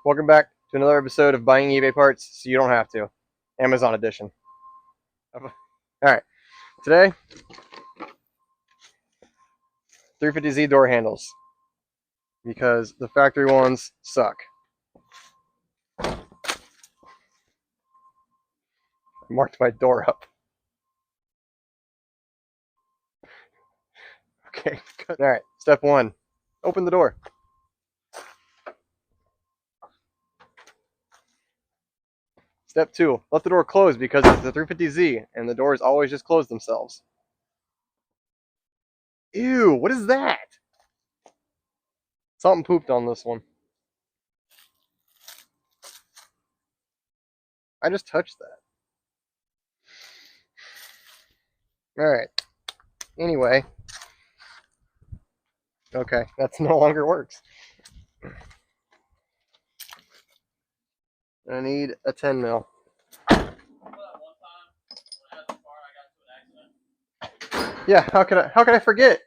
Welcome back to another episode of Buying eBay Parts so you don't have to. Amazon edition. Alright, today, 350Z door handles. Because the factory ones suck. I marked my door up. Okay, good. Alright, step one. Open the door. Step two, let the door close because it's the 350Z and the doors always just close themselves. Ew, what is that? Something pooped on this one. I just touched that. Alright. Anyway. Okay, that's no longer works. I need a 10 mil. Yeah, how could I forget?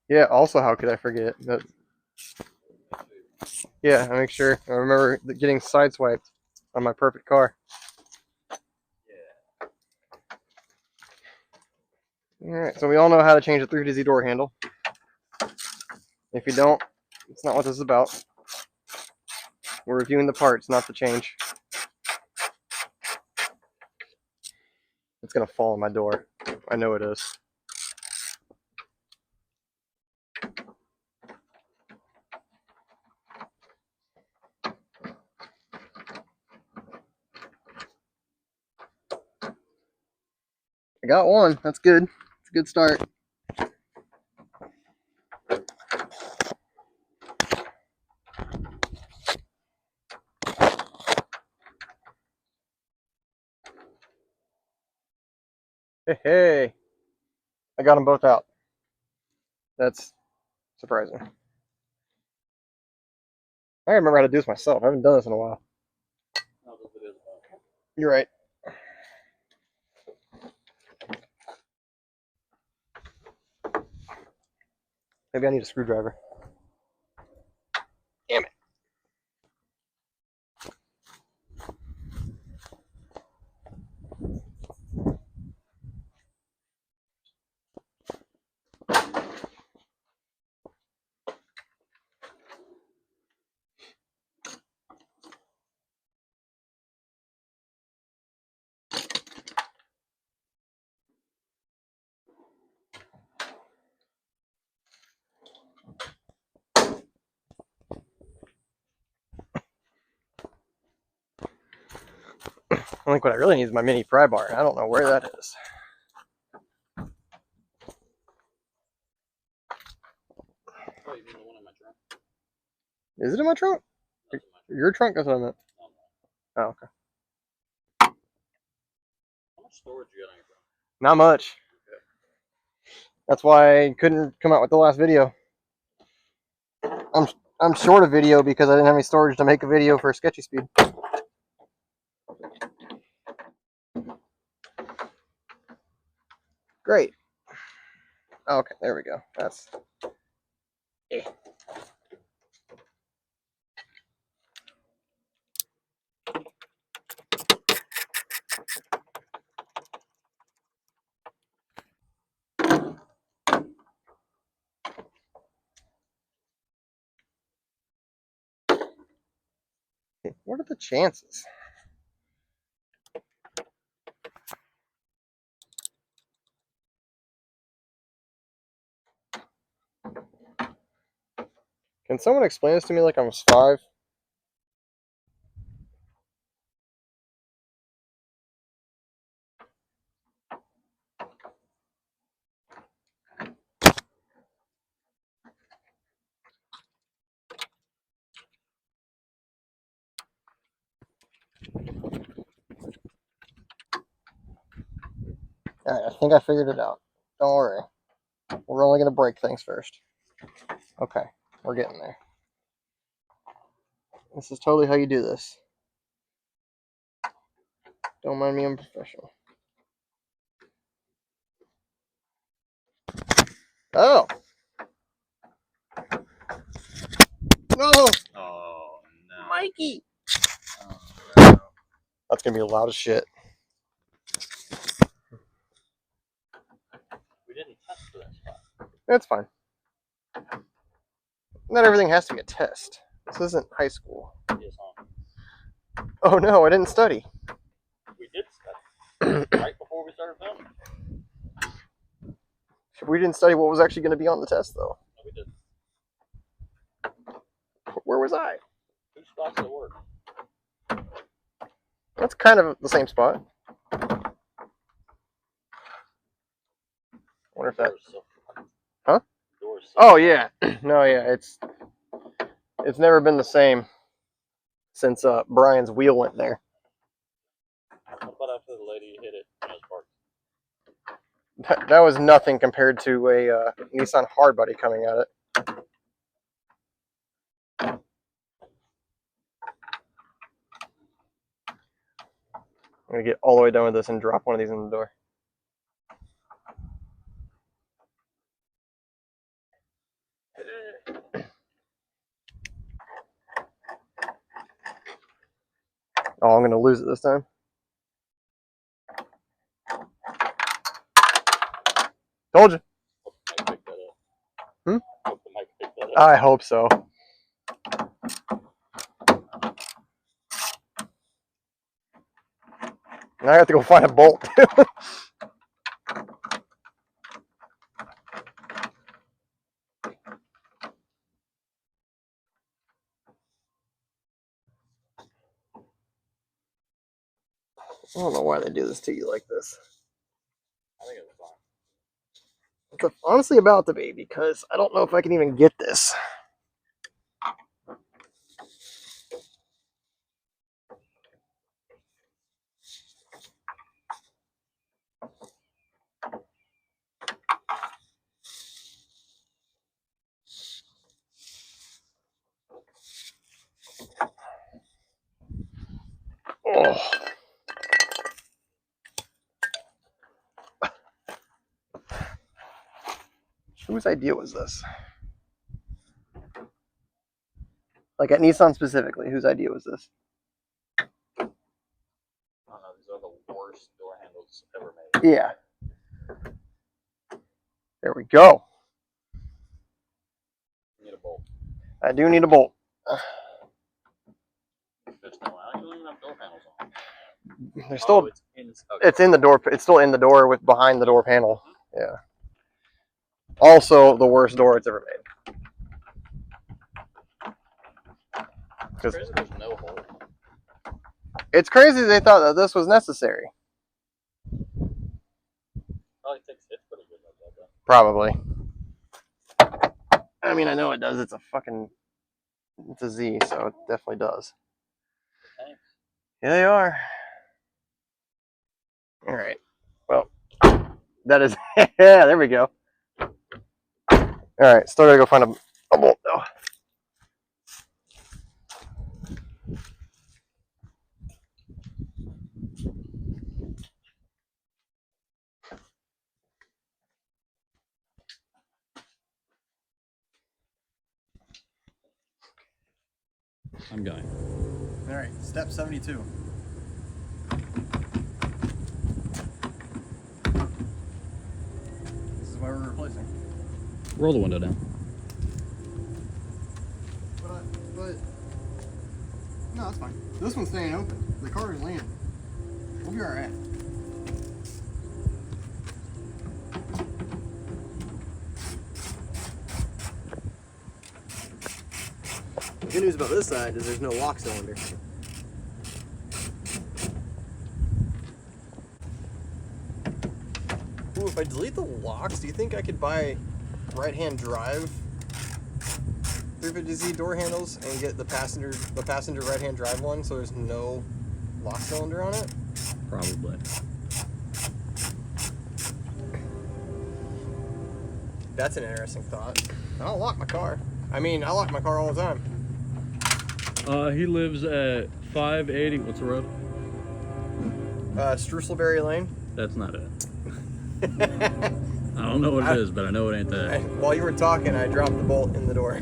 Yeah, also how could I forget? But, yeah, I make sure I remember getting sideswiped on my perfect car. Alright, so we all know how to change the 350Z door handle. If you don't, it's not what this is about. We're reviewing the parts, not the change. It's gonna fall on my door. I know it is. I got one. That's good. It's a good start. Hey, I got them both out. That's surprising. I remember how to do this myself. I haven't done this in a while. You're right. Maybe I need a screwdriver. Damn it. I think what I really need is my mini pry bar. I don't know where that is. Oh, you mean the one in my trunk? Is it in my trunk? Your trunk? That's what I meant. Oh, okay. How much storage you got on your trunk? Not much. Okay. That's why I couldn't come out with the last video. I'm short a video because I didn't have any storage to make a video for sketchy speed. Great. Okay, there we go. That's. What are the chances? Can someone explain this to me like I was 5? Alright, I think I figured it out. Don't worry. We're only going to break things first. Okay, we're getting there. This is totally how you do this. Don't mind me, I'm professional. Oh! No! Oh, no. Mikey! Oh, no. That's gonna be loud as shit. We didn't test for that spot. That's fine. Not everything has to be a test. This isn't high school. Yes, huh? Oh no, I didn't study. We did study. Right before we started filming. We didn't study what was actually going to be on the test, though. No, we did. Where was I? 2 spots at work. That's kind of the same spot. Wonder if that. Huh? Oh yeah. No, yeah. It's never been the same since Brian's wheel went there. What about after the lady hit it in his park? That was nothing compared to a Nissan Hardbody coming at it. I'm gonna get all the way done with this and drop one of these in the door. Oh, I'm gonna lose it this time. Told you. Hmm? I hope so. Now I have to go find a bolt. I don't know why they do this to you like this. I think it was fine. It's honestly about to be, because I don't know if I can even get this. Oh. Whose idea was this? Like at Nissan specifically, whose idea was this? I don't know. These are the worst door handles ever made. Yeah. There we go. You need a bolt. I do need a bolt. There's no, I don't even have door panels on. There's still. Oh, it's in the door. It's still in the door with behind the door panel. Yeah. Also, the worst door it's ever made. It's crazy there's no hole. It's crazy they thought that this was necessary. Probably takes hits pretty good like that, though. Probably. I mean, I know it does. It's a Z, so it definitely does. Thanks. Yeah, they are. All right. Well, that is. Yeah, there we go. All right. Still gotta go find a bolt though. I'm going. All right. Step 72. This is why we're replacing. Roll the window down. But no, that's fine. This one's staying open. The car is landing. We'll be all right. The good news about this side is there's no lock cylinder. Ooh, if I delete the locks, do you think I could buy right-hand drive 350Z door handles and get the passenger right-hand drive one so there's no lock cylinder on it? Probably. That's an interesting thought. I don't lock my car. I mean, I lock my car all the time. He lives at 580. What's the road? Strusselberry Lane. That's not it. I don't know what it is, but I know it ain't that. While you were talking, I dropped the bolt in the door.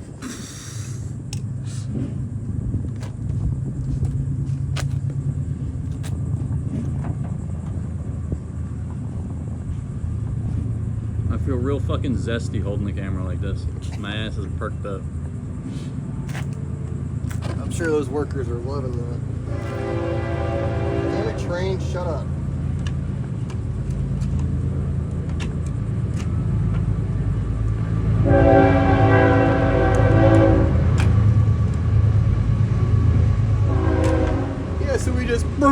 real fucking zesty holding the camera like this. My ass is perked up. I'm sure those workers are loving that. Damn it, train, shut up. Yeah, so we just... And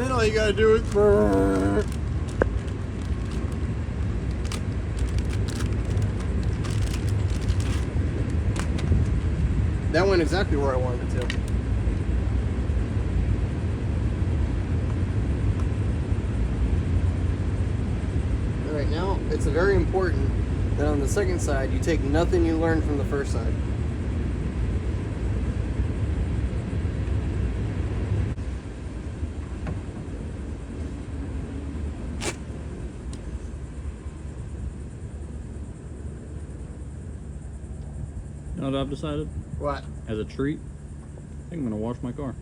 then all you gotta do is... That went exactly where I wanted it to. Alright, now it's very important that on the second side you take nothing you learned from the first side. You know what I've decided? What? As a treat, I think I'm gonna wash my car.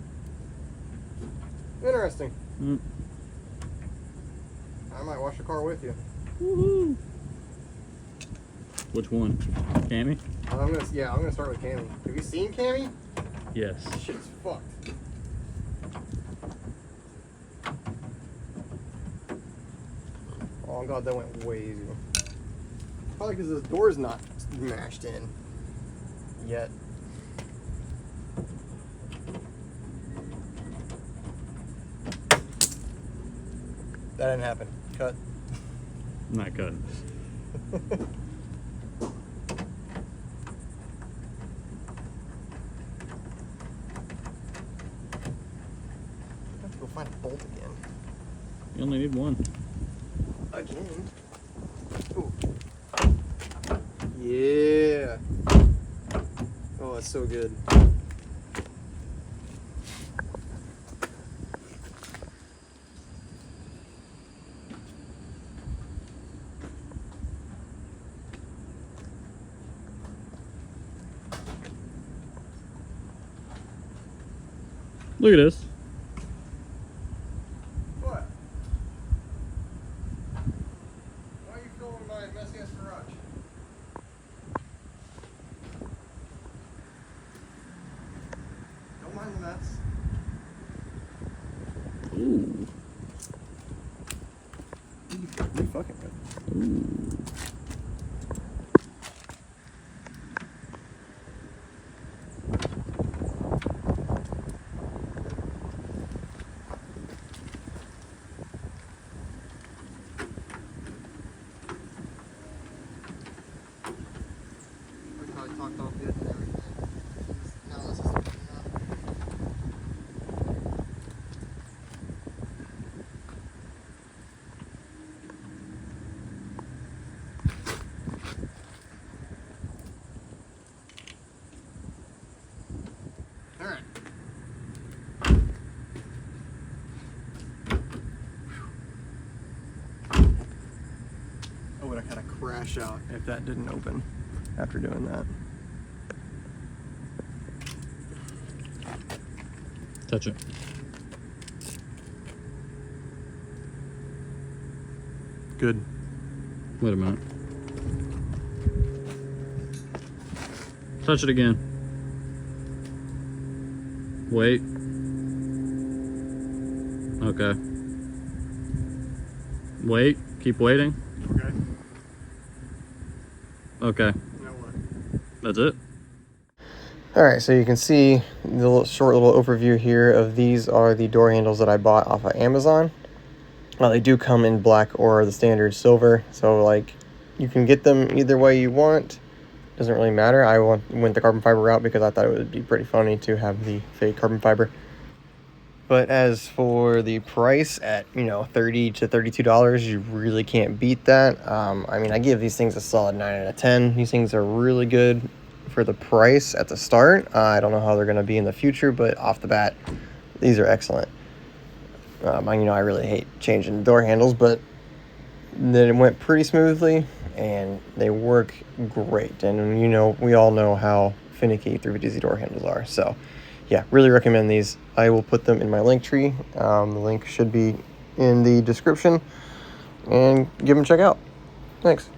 Interesting. Mm. I might wash the car with you. Woohoo! Which one? Cammy? I'm gonna start with Cammy. Have you seen Cammy? Yes. This shit's fucked. Oh god, that went way easier. Probably because the door's not mashed in yet. That didn't happen. Cut. I'm not cutting. I have to go find a bolt again. You only need one. Again? Ooh. Yeah. Oh, that's so good. Look at this. What? Why are you filming my messy ass garage? Don't mind the mess. Ooh. You fucking good. Ooh. Talked off the edge and everything. Now this is enough. Alright. I would have had a crash out if that didn't open after doing that. Touch it. Good. Wait a minute. Touch it again. Wait. Okay. Wait. Keep waiting. Okay. Okay. Now what? That's it. Alright, so you can see the short little overview here of these are the door handles that I bought off of Amazon. They do come in black or the standard silver, so like you can get them either way you want. Doesn't really matter. I went the carbon fiber route because I thought it would be pretty funny to have the fake carbon fiber. But as for the price at, you know, $30 to $32, you really can't beat that. I mean, I give these things a solid 9 out of 10. These things are really good for the price at the start. I don't know how they're going to be in the future, but off the bat, these are excellent. You know, I really hate changing door handles, but then it went pretty smoothly, and they work great. And, you know, we all know how finicky 350Z door handles are. So, yeah, really recommend these. I will put them in my link tree. The link should be in the description. and give them a check out. Thanks.